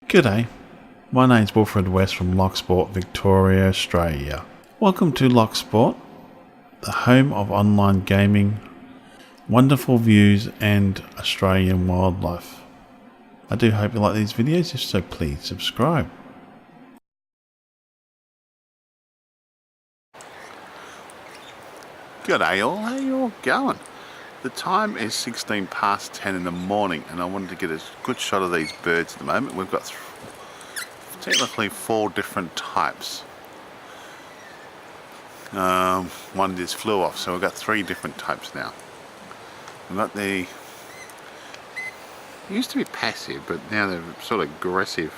G'day, my name's Wilfred West from Loch, Victoria, Australia. Welcome to Loch, the home of online gaming, wonderful views and Australian wildlife. I do hope you like these videos, if so please subscribe. G'day all, how you all going? The time is 16 past 10 in the morning and I wanted to get a good shot of these birds at the moment. We've got technically 4 different types. One just flew off, so we've got 3 different types now. We've got the, used to be passive, but now they're sort of aggressive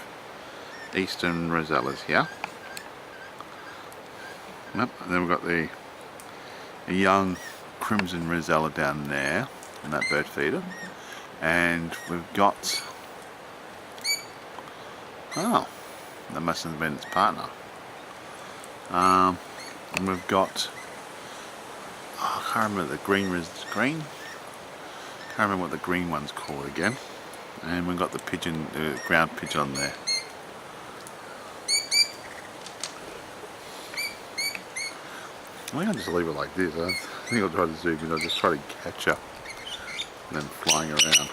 eastern rosellas here. Yep, and then we've got the young crimson rosella down there in that bird feeder, and we've got, oh, that must have been its partner. And we've got, oh, I can't remember the green. Can't remember what the green one's called again. And we've got the pigeon, the ground pigeon on there. I think I'll just leave it like this. I think I'll try to zoom in. I'll just try to catch up and then flying around.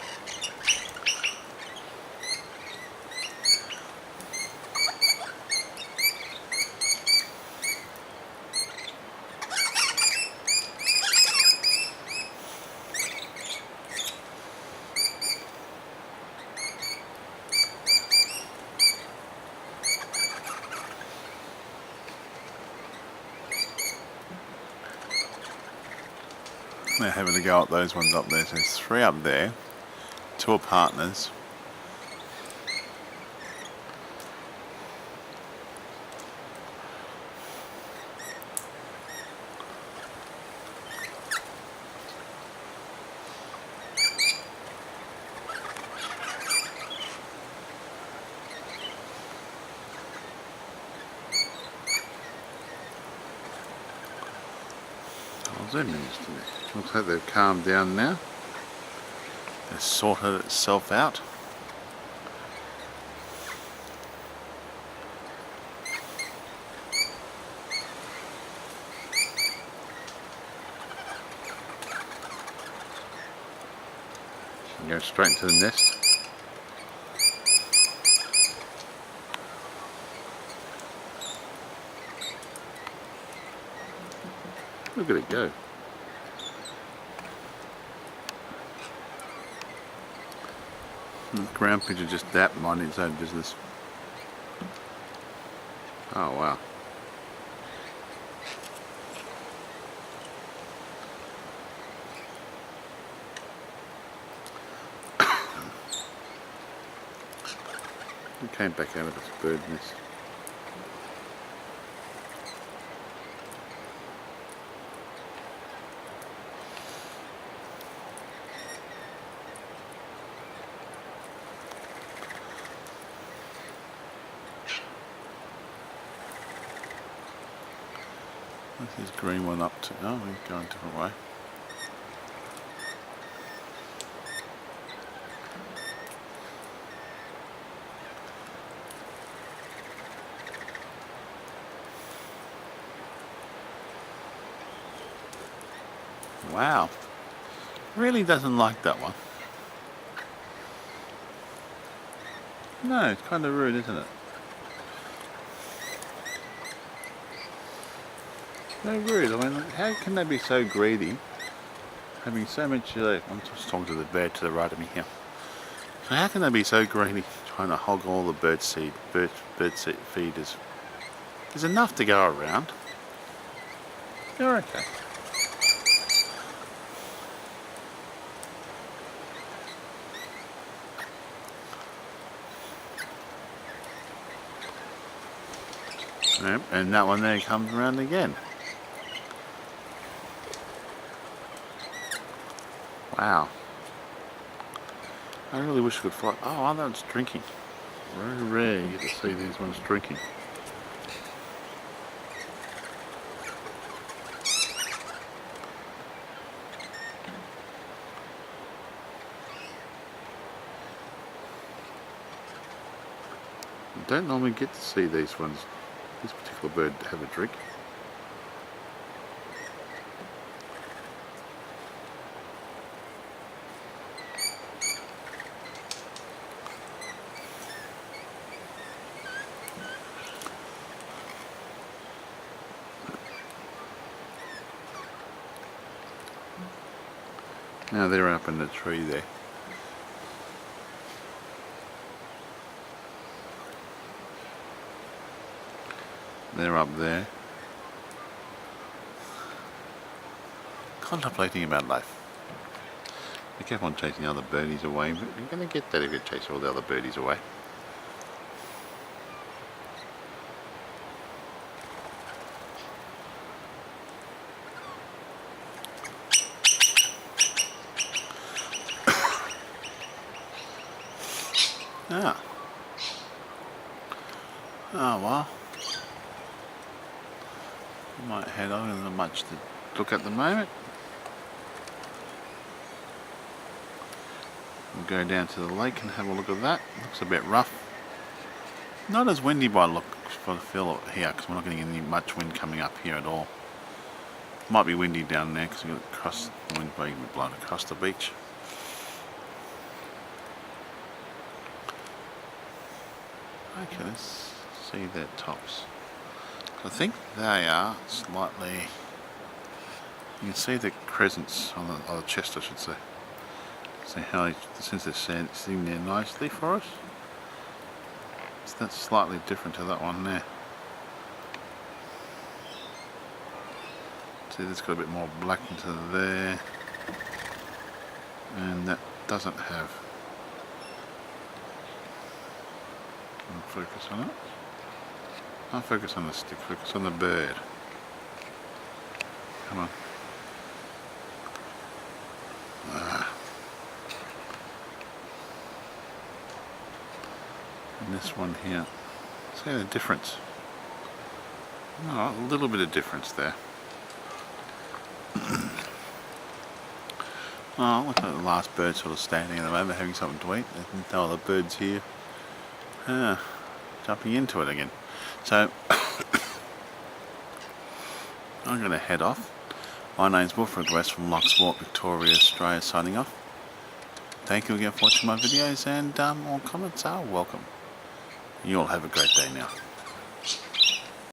They're having to go up those ones up there. So there's 3 up there, 2 are partners. I'll zoom in just a bit. Looks like they've calmed down now. They've sorted itself out. And go straight into the nest. Look at it go. The ground pigeon just that minding its own business. Oh wow. It came back out of its bird nest. What's this green one up to? Oh, he's going a different way. Wow. Really doesn't like that one. No, it's kind of rude, isn't it? So rude. I mean, how can they be so greedy, having so much? I'm just talking to the bird to the right of me here. So how can they be so greedy, trying to hog all the bird seed feeders? There's enough to go around. You're okay. Yep, and that one there comes around again. Wow. I really wish I could fly. Oh, I know it's drinking. Very rare you get to see these ones drinking. I don't normally get to see these ones. This particular bird have a drink. Now they're up in the tree there. They're up there, contemplating about life. Be careful on chasing other birdies away, but you're going to get that if you chase all the other birdies away. Ah. Oh well. Might head on, there's not much to look at the moment. We'll go down to the lake and have a look at that. Looks a bit rough. Not as windy by look for the feel here, because we're not getting any much wind coming up here at all. Might be windy down there because we've got across the wind blowing across the beach. Okay, let's see their tops. I think they are slightly, you can see the crescents on the chest, I should say. See how, since they're sitting there nicely for us, so that's slightly different to that one there. See, that's got a bit more black into there, and that doesn't have. I'll focus on it. I'll focus on the stick, focus on the bird. Come on. And this one here. See the difference? Oh, a little bit of difference there. Oh, look at the last bird sort of standing at the moment, having something to eat. There's no other birds here. Jumping into it again. So, I'm going to head off. My name's Wilfred West from Loch, Victoria, Australia, signing off. Thank you again for watching my videos, and all comments are welcome. You all have a great day now.